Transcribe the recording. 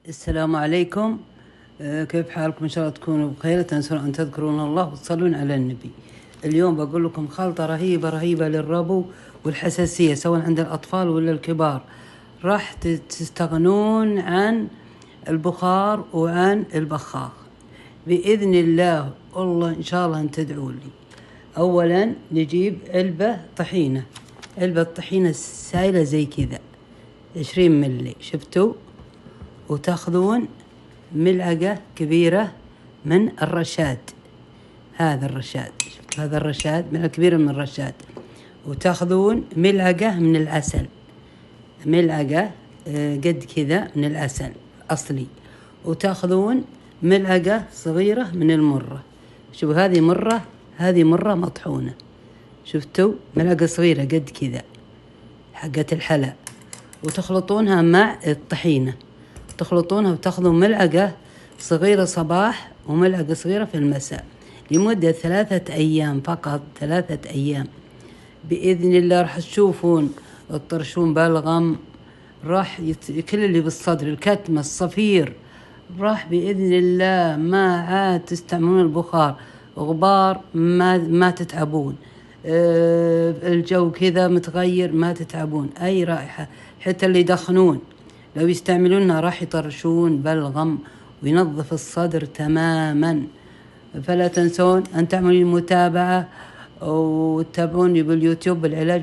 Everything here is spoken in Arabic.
السلام عليكم. كيف حالكم؟ إن شاء الله تكونوا بخير. لا تنسون أن تذكرون الله وتصلون على النبي. اليوم بقول لكم خلطة رهيبة للربو والحساسية سواء عند الأطفال ولا الكبار. راح تستغنون عن البخار وعن البخاخ بإذن الله. والله إن شاء الله أن تدعوا لي. أولا نجيب علبة طحينة سائلة زي كذا 20 ملي، شفتوا؟ وتاخذون ملعقة كبيرة من الرشاد، هذا الرشاد، هذا الرشاد، ملعقة كبيرة من الرشاد. وتاخذون ملعقة من العسل، ملعقة قد كذا من العسل أصلي. وتاخذون ملعقة صغيرة من المرة. شوفوا هذه مرة مطحونة، شفتوا؟ ملعقة صغيرة قد كذا حقة الحلا. وتخلطونها مع الطحينة، تخلطونها وتاخذون ملعقة صغيرة صباح وملعقة صغيرة في المساء لمدة 3 أيام فقط، 3 أيام بإذن الله. راح تشوفون الطرشون بلغم، راح كل اللي بالصدر، الكتمة، الصفير، راح بإذن الله ما عاد تستعملون البخار، غبار ما تتعبون، الجو كذا متغير ما تتعبون أي رائحة. حتى اللي يدخنون لو يستعملونها راح يطرشون بلغم وينظف الصدر تماما. فلا تنسون أن تعملوا المتابعة وتتابعوني باليوتيوب بالعلاج